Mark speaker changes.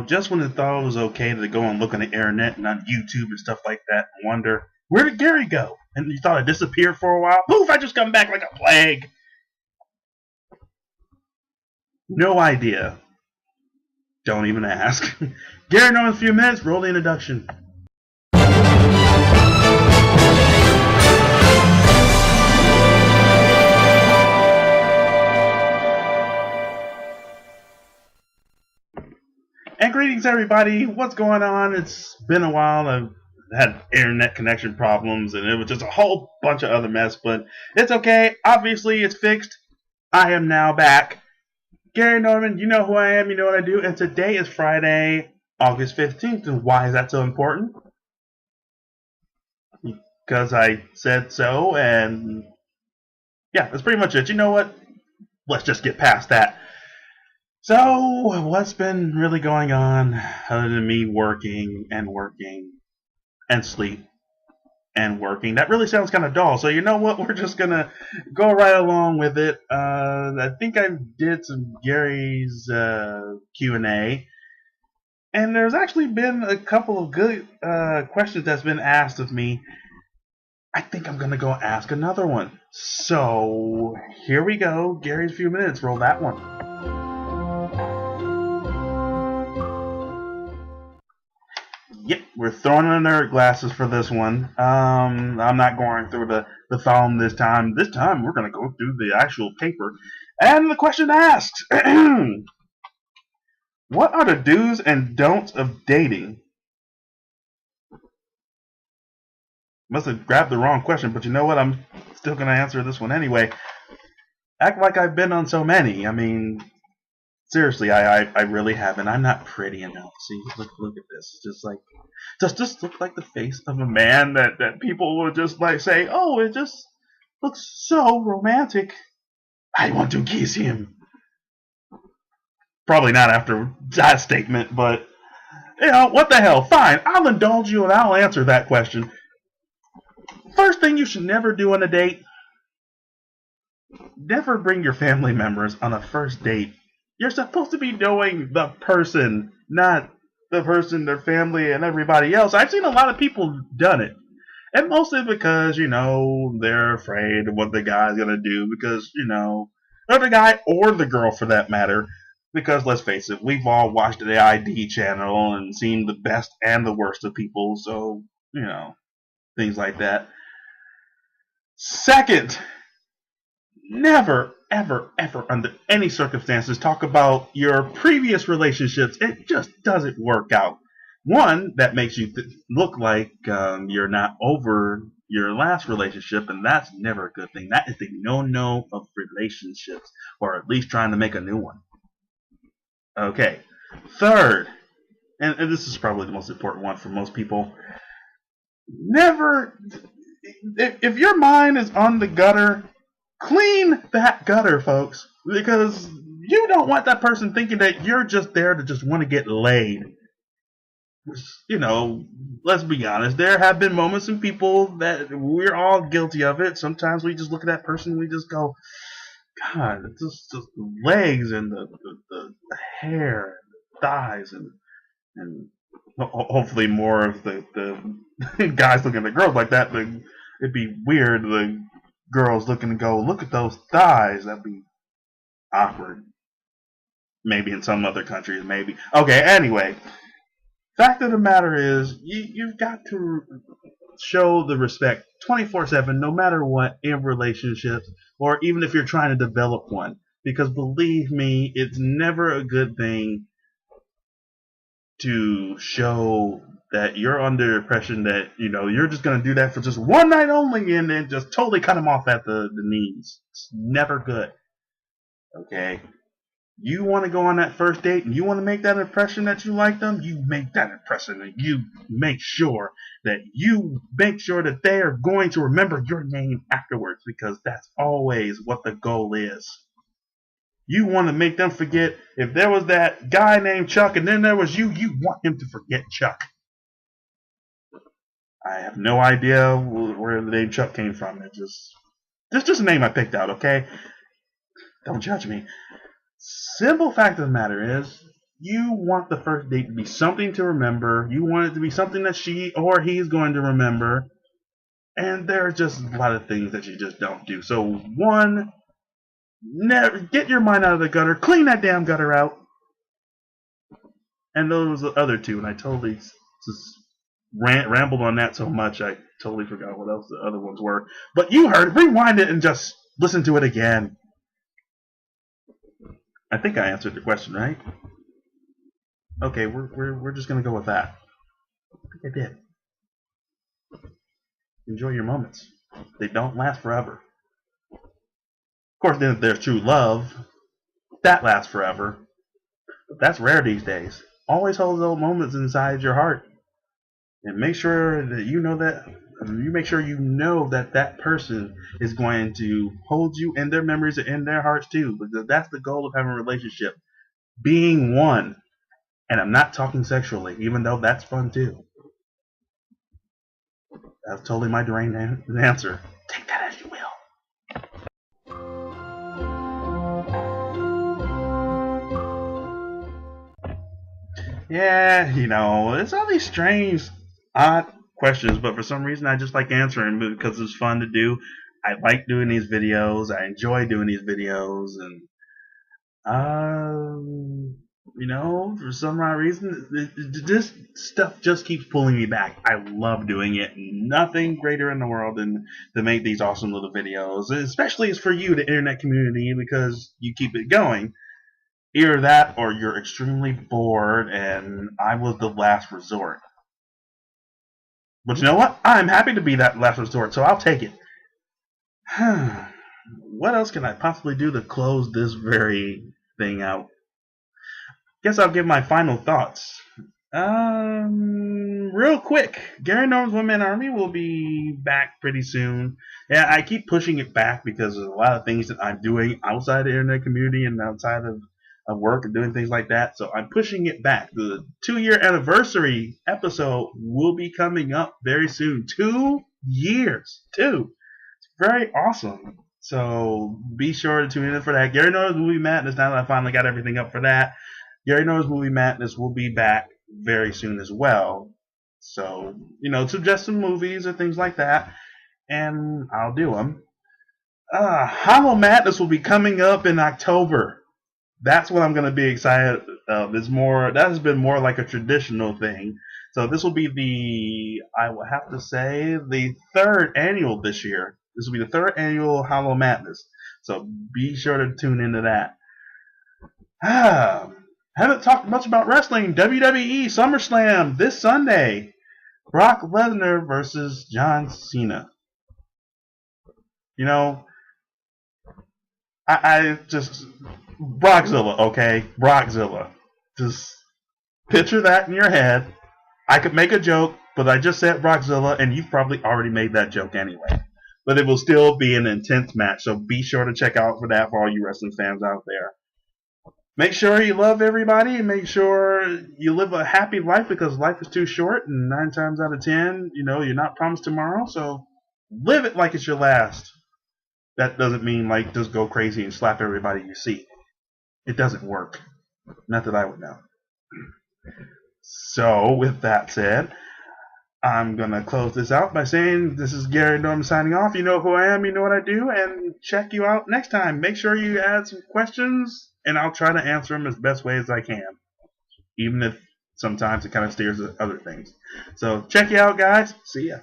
Speaker 1: Just when I thought it was okay to go and look on the internet and on YouTube and stuff like that and wonder, where did Gary go? And you thought I disappeared for a while. Poof, I just come back like a plague. No idea. Don't even ask. Gary Norman, in a few minutes, roll the introduction. And greetings, everybody. What's going on? It's been a while. I've had internet connection problems, and it was just a whole bunch of other mess, but it's okay. Obviously, it's fixed. I am now back. Gary Norman, you know who I am, you know what I do, and today is Friday, August 15th, and why is that so important? Because I said so, and yeah, that's pretty much it. You know what? Let's just get past that. So, what's been really going on other than me working and sleep and working? That really sounds kind of dull. So you know what? We're just gonna go right along with it. I think I did some Gary's Q&A, and there's actually been a couple of good questions that's been asked of me. I think I'm gonna go ask another one. So here we go. Gary's few minutes. Roll that one. Yep, we're throwing in nerd glasses for this one. I'm not going through the phone this time. This time we're going to go through the actual paper. And the question asks, what are the do's and don'ts of dating? Must have grabbed the wrong question, but you know what? I'm still going to answer this one anyway. Act like I've been on so many. I mean, seriously, I really haven't. I'm not pretty enough. See, look at this. Just look like the face of a man that people would just like say, oh, it just looks so romantic. I want to kiss him. Probably not after that statement, but what the hell? Fine, I'll indulge you and I'll answer that question. First thing you should never do on a date: never bring your family members on a first date. You're supposed to be knowing the person, not the person, their family, and everybody else. I've seen a lot of people done it. And mostly because, they're afraid of what the guy's going to do. Because, or the guy or the girl for that matter. Because, let's face it, we've all watched the ID channel and seen the best and the worst of people. So, things like that. Second, never, ever, ever, under any circumstances, talk about your previous relationships. It just doesn't work out. One, that makes you look like you're not over your last relationship, and that's never a good thing. That is the no-no of relationships, or at least trying to make a new one. Okay. Third, and this is probably the most important one for most people, never, if your mind is on the gutter, clean that gutter, folks, because you don't want that person thinking that you're just there to just want to get laid. Let's be honest. There have been moments in people that we're all guilty of it. Sometimes we just look at that person and we just go, God, it's just the legs and the hair and the thighs and hopefully more of the guys looking at the girls like that. It'd be weird. The girls looking to go, look at those thighs. That'd be awkward. Maybe in some other countries, maybe. Okay, anyway. Fact of the matter is, you've got to show the respect 24/7, no matter what, in relationships, or even if you're trying to develop one. Because believe me, it's never a good thing to show that you're under the impression that, you're just going to do that for just one night only and then just totally cut them off at the knees. It's never good. Okay? You want to go on that first date and you want to make that impression that you like them, you make that impression and you make sure that they are going to remember your name afterwards, because that's always what the goal is. You want to make them forget. If there was that guy named Chuck and then there was you want him to forget Chuck. I have no idea where the name Chuck came from. It's just a name I picked out, okay? Don't judge me. Simple fact of the matter is, You want the first date to be something to remember. You want it to be something that she or he is going to remember. And there are just a lot of things that you just don't do. So one, never get your mind out of the gutter. Clean that damn gutter out. And those are the other two. And I totally just rambled on that so much I totally forgot what else the other ones were. But you heard. Rewind it and just listen to it again. I think I answered the question, right? Okay, we're just gonna go with that. I think I did. Enjoy your moments. They don't last forever. Of course, then if there's true love, that lasts forever. But that's rare these days. Always hold those moments inside your heart, and make sure that you know that. You make sure you know that that person is going to hold you in their memories and in their hearts too, because that's the goal of having a relationship. Being one. And I'm not talking sexually, even though that's fun too. That's totally my deranged answer. Take that as you will. Yeah, you know, it's all these strange, odd questions, but for some reason I just like answering because it's fun to do. I like doing these videos. I enjoy doing these videos, and you know, for some odd reason, this stuff just keeps pulling me back. I love doing it. Nothing greater in the world than to make these awesome little videos, especially it's for you, the internet community, because you keep it going. Either that or you're extremely bored and I was the last resort. But you know what? I'm happy to be that last resort, so I'll take it. What else can I possibly do to close this very thing out? Guess I'll give my final thoughts. Real quick, Gary Norm's One Man Army will be back pretty soon. Yeah, I keep pushing it back because there's a lot of things that I'm doing outside the internet community and outside of work and doing things like that. So I'm pushing it back. The 2-year anniversary episode will be coming up very soon. 2 years. 2. It's very awesome. So be sure to tune in for that. Gary Norm's Movie Madness, now that I finally got everything up for that. Gary Norm's Movie Madness will be back very soon as well. So, you know, suggest some movies or things like that, and I'll do them. Hollow Madness will be coming up in October. That's what I'm going to be excited of. That has been more like a traditional thing. So this will be I will have to say, the 3rd annual this year. This will be the 3rd annual Hollow Madness. So be sure to tune into that. Haven't talked much about wrestling. WWE SummerSlam this Sunday. Brock Lesnar versus John Cena. You know, I just Brockzilla, okay? Brockzilla. Just picture that in your head. I could make a joke, but I just said Brockzilla, and you've probably already made that joke anyway. But it will still be an intense match, so be sure to check out for that for all you wrestling fans out there. Make sure you love everybody, and make sure you live a happy life, because life is too short, and 9 times out of 10, you know, you're not promised tomorrow, so live it like it's your last. That doesn't mean, like, just go crazy and slap everybody you see. It doesn't work. Not that I would know. So, with that said, I'm going to close this out by saying this is Gary Norm signing off. You know who I am, you know what I do, and check you out next time. Make sure you add some questions, and I'll try to answer them as best way as I can, even if sometimes it kind of steers to other things. So check you out, guys. See ya.